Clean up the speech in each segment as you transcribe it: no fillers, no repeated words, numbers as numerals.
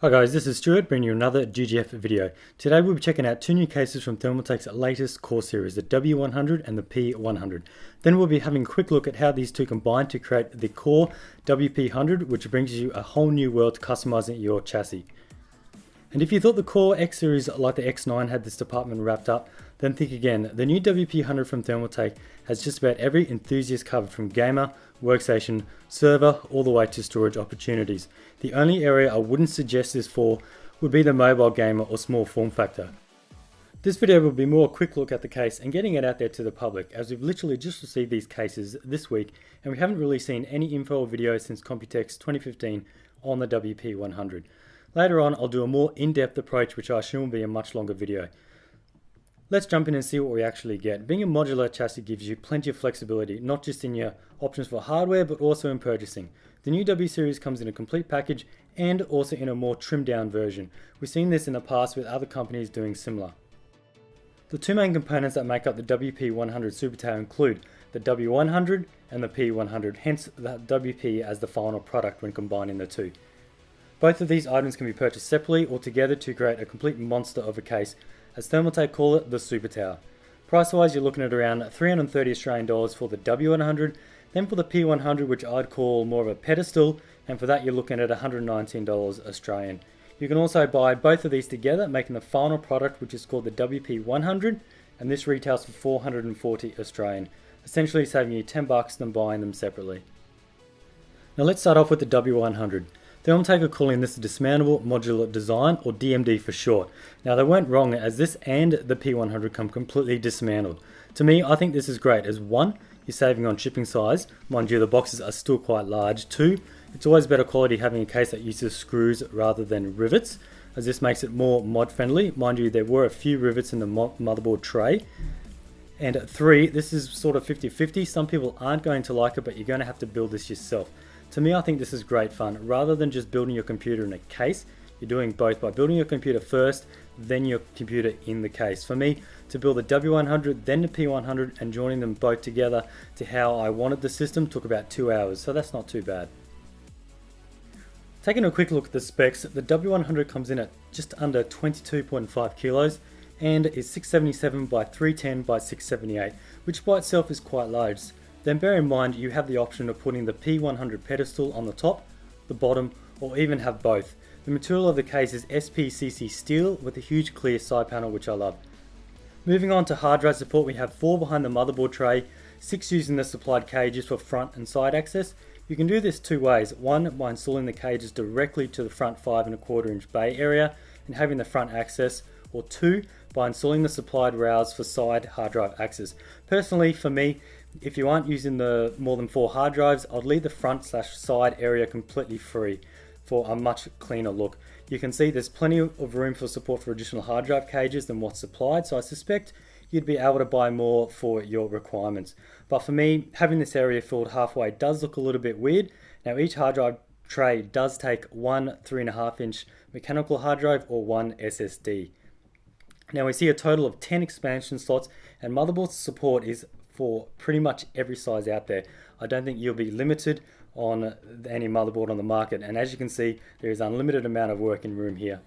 Hi guys, this is Stuart bringing you another GGF video. Today we'll be checking out two new cases from Thermaltake's latest core series, the W100 and the P100. Then we'll be having a quick look at how these two combine to create the core WP100, which brings you a whole new world to customizing your chassis. And if you thought the core X series like the X9 had this department wrapped up, then think again. The new WP100 from Thermaltake has just about every enthusiast covered, from gamer, workstation, server, all the way to storage opportunities. The only area I wouldn't suggest this for would be the mobile gamer or small form factor. This video will be more a quick look at the case and getting it out there to the public, as we've literally just received these cases this week and we haven't really seen any info or video since Computex 2015 on the WP100. Later on I'll do a more in-depth approach, which I assume will be a much longer video. Let's jump in and see what we actually get. Being a modular chassis gives you plenty of flexibility, not just in your options for hardware, but also in purchasing. The new W series comes in a complete package and also in a more trimmed down version. We've seen this in the past with other companies doing similar. The two main components that make up the WP100 Super Tower include the W100 and the P100, hence the WP as the final product when combining the two. Both of these items can be purchased separately or together to create a complete monster of a case, as Thermaltake call it the Super Tower. Price wise, you're looking at around 330 Australian dollars for the W100, then for the P100, which I'd call more of a pedestal, and for that you're looking at $119 Australian. You can also buy both of these together, making the final product, which is called the WP100, and this retails for 440 Australian, essentially saving you $10 than buying them separately. Now let's start off with the W100. Thermaltake are calling this a dismountable modular design, or DMD for short. Now they weren't wrong, as this and the P100 come completely dismantled. To me, I think this is great, as one, you're saving on shipping size. Mind you, the boxes are still quite large. Two, it's always better quality having a case that uses screws rather than rivets, as this makes it more mod friendly. Mind you, there were a few rivets in the motherboard tray. And three, this is sort of 50-50. Some people aren't going to like it, but you're going to have to build this yourself. To me, I think this is great fun. Rather than just building your computer in a case, you're doing both by building your computer first, then your computer in the case. For me, to build the W100, then the P100, and joining them both together to how I wanted the system took about 2 hours, so that's not too bad. Taking a quick look at the specs, the W100 comes in at just under 22.5 kilos and is 677 by 310 by 678, which by itself is quite large. Then bear in mind you have the option of putting the P100 pedestal on the top, the bottom, or even have both. The material of the case is SPCC steel with a huge clear side panel, which I love. Moving on to hard drive support, we have 4 behind the motherboard tray, 6 using the supplied cages for front and side access. You can do this two ways. One, by installing the cages directly to the front 5¼ inch bay area and having the front access, or two, by installing the supplied rails for side hard drive access. Personally, for me, if you aren't using the more than 4 hard drives, I'd leave the front/side area completely free for a much cleaner look. You can see there's plenty of room for support for additional hard drive cages than what's supplied, so I suspect you'd be able to buy more for your requirements. But for me, having this area filled halfway does look a little bit weird. Now each hard drive tray does take one 3.5 inch mechanical hard drive or one SSD. Now we see a total of 10 expansion slots, and motherboard support is for pretty much every size out there. I don't think you'll be limited on any motherboard on the market, and as you can see, there is unlimited amount of working room here.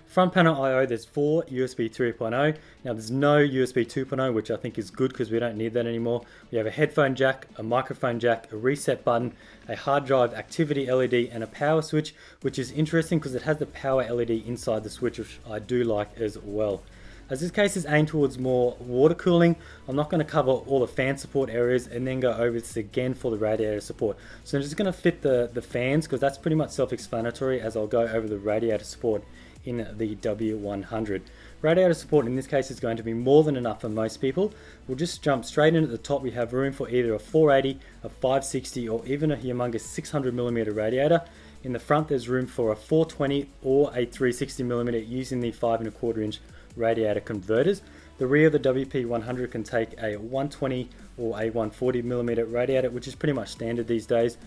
Front panel I/O, there's 4 USB 3.0. Now there's no USB 2.0, which I think is good because we don't need that anymore. We have a headphone jack, a microphone jack, a reset button, a hard drive activity LED, and a power switch, which is interesting because it has the power LED inside the switch, which I do like as well. As this case is aimed towards more water cooling, I'm not going to cover all the fan support areas and then go over this again for the radiator support. So I'm just going to fit the fans, because that's pretty much self-explanatory, as I'll go over the radiator support in the W100. Radiator support in this case is going to be more than enough for most people. We'll just jump straight in at the top. We have room for either a 480, a 560, or even a humongous 600mm radiator. In the front there's room for a 420 or a 360mm using the 5¼ inch radiator converters. The rear of the WP100 can take a 120 or a 140mm radiator, which is pretty much standard these days.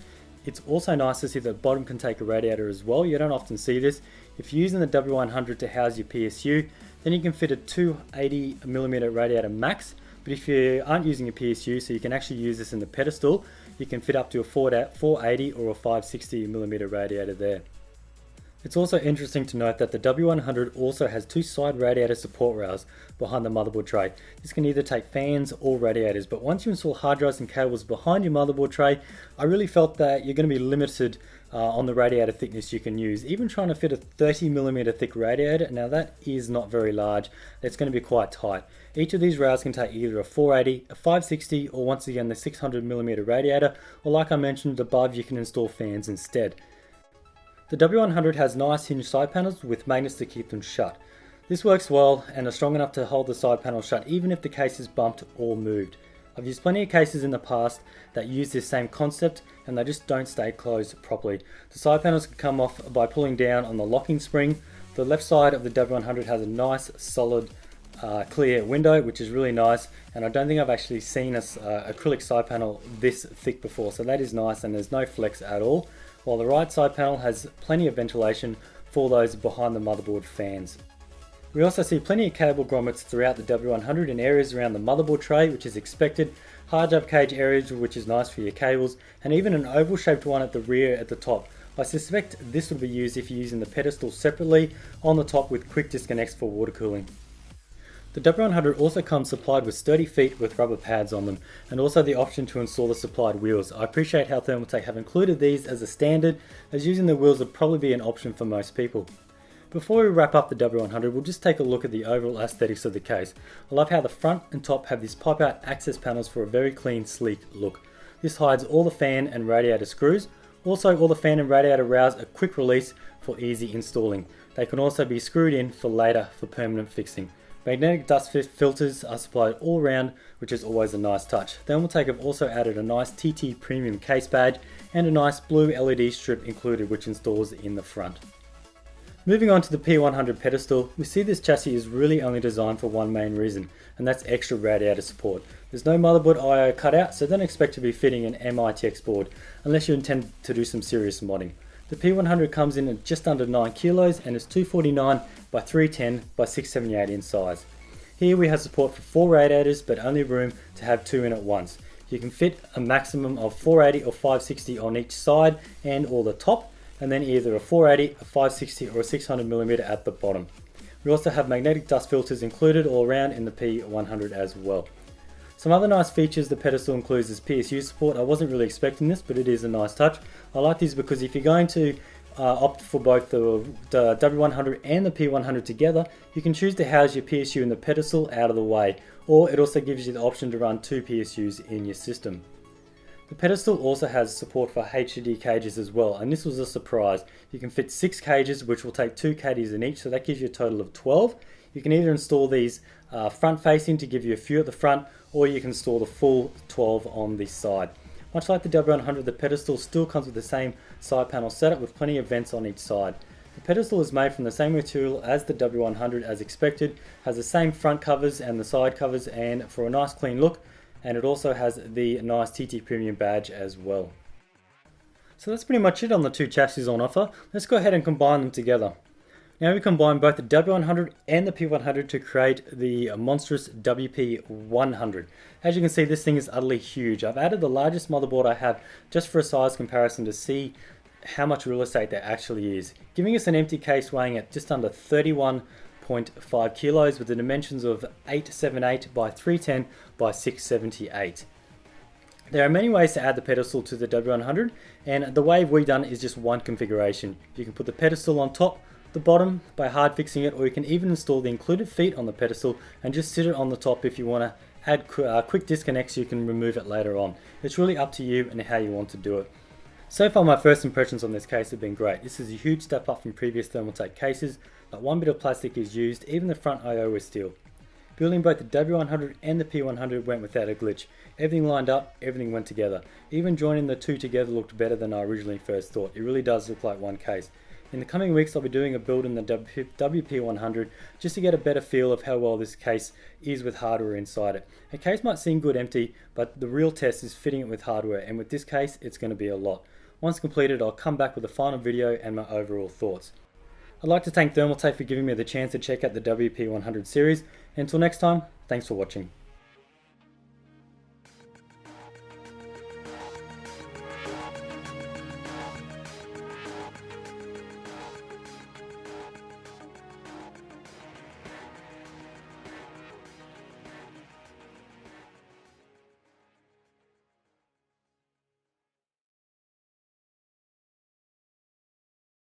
It's also nice to see that the bottom can take a radiator as well. You don't often see this. If you're using the W100 to house your PSU, then you can fit a 280mm radiator max. But if you aren't using a PSU, so you can actually use this in the pedestal, you can fit up to a 480 or a 560mm radiator there. It's also interesting to note that the W100 also has two side radiator support rails behind the motherboard tray. This can either take fans or radiators, but once you install hard drives and cables behind your motherboard tray, I really felt that you're going to be limited on the radiator thickness you can use. Even trying to fit a 30mm thick radiator, now that is not very large, it's going to be quite tight. Each of these rails can take either a 480, a 560, or once again the 600mm radiator, or like I mentioned above, you can install fans instead. The W100 has nice hinged side panels with magnets to keep them shut. This works well and are strong enough to hold the side panel shut even if the case is bumped or moved. I've used plenty of cases in the past that use this same concept and they just don't stay closed properly. The side panels can come off by pulling down on the locking spring. The left side of the W100 has a nice solid clear window, which is really nice, and I don't think I've actually seen a acrylic side panel this thick before, so that is nice and there's no flex at all, while the right side panel has plenty of ventilation for those behind the motherboard fans. We also see plenty of cable grommets throughout the W100 in areas around the motherboard tray, which is expected, hard drive cage areas, which is nice for your cables, and even an oval shaped one at the rear at the top. I suspect this would be used if you're using the pedestal separately on the top with quick disconnects for water cooling. The W100 also comes supplied with sturdy feet with rubber pads on them, and also the option to install the supplied wheels. I appreciate how Thermaltake have included these as a standard, as using the wheels would probably be an option for most people. Before we wrap up the W100, we'll just take a look at the overall aesthetics of the case. I love how the front and top have these pop-out access panels for a very clean, sleek look. This hides all the fan and radiator screws. Also, all the fan and radiator rails are quick release for easy installing. They can also be screwed in for later for permanent fixing. Magnetic dust filters are supplied all round, which is always a nice touch. Thermaltake have also added a nice TT Premium case badge and a nice blue LED strip included, which installs in the front. Moving on to the P100 pedestal, we see this chassis is really only designed for one main reason, and that's extra radiator support. There's no motherboard I/O cut out, so don't expect to be fitting an MITX board unless you intend to do some serious modding. The P100 comes in at just under 9 kilos and is 249 by 310 by 678 in size. Here we have support for 4 radiators, but only room to have 2 in at once. You can fit a maximum of 480 or 560 on each side and or the top, and then either a 480, a 560 or a 600mm at the bottom. We also have magnetic dust filters included all around in the P100 as well. Some other nice features the pedestal includes is Psu support. I wasn't really expecting this, but it is a nice touch. I like these because if you're going to opt for both the W100 and the P100 together, you can choose to house your PSU in the pedestal out of the way, or it also gives you the option to run 2 PSUs in your system. The pedestal also has support for Hdd cages as well, and this was a surprise. You can fit 6 cages, which will take 2 caddies in each, so that gives you a total of 12. You can either install these front facing to give you a few at the front, or you can install the full 12 on the side. Much like the W100, the pedestal still comes with the same side panel setup with plenty of vents on each side. The pedestal is made from the same material as the W100 as expected, has the same front covers and the side covers, and for a nice clean look, and it also has the nice TT Premium badge as well. So that's pretty much it on the 2 chassis on offer. Let's go ahead and combine them together. Now we combine both the W100 and the P100 to create the monstrous WP100. As you can see, this thing is utterly huge. I've added the largest motherboard I have just for a size comparison to see how much real estate there actually is, giving us an empty case weighing at just under 31.5 kilos with the dimensions of 878 by 310 by 678. There are many ways to add the pedestal to the W100, and the way we've done it is just one configuration. You can put the pedestal on top, the bottom by hard fixing it, or you can even install the included feet on the pedestal and just sit it on the top. If you want to add quick disconnects, you can remove it later on. It's really up to you and how you want to do it. So far my first impressions on this case have been great. This is a huge step up from previous Thermaltake cases. Not one bit of plastic is used, even the front I/O is steel. Building both the W100 and the P100 went without a glitch. Everything lined up, everything went together. Even joining the 2 together looked better than I originally first thought. It really does look like one case. In the coming weeks I'll be doing a build in the WP100 just to get a better feel of how well this case is with hardware inside it. A case might seem good empty, but the real test is fitting it with hardware, and with this case it's going to be a lot. Once completed, I'll come back with a final video and my overall thoughts. I'd like to thank Thermaltake for giving me the chance to check out the WP100 series. Until next time, thanks for watching.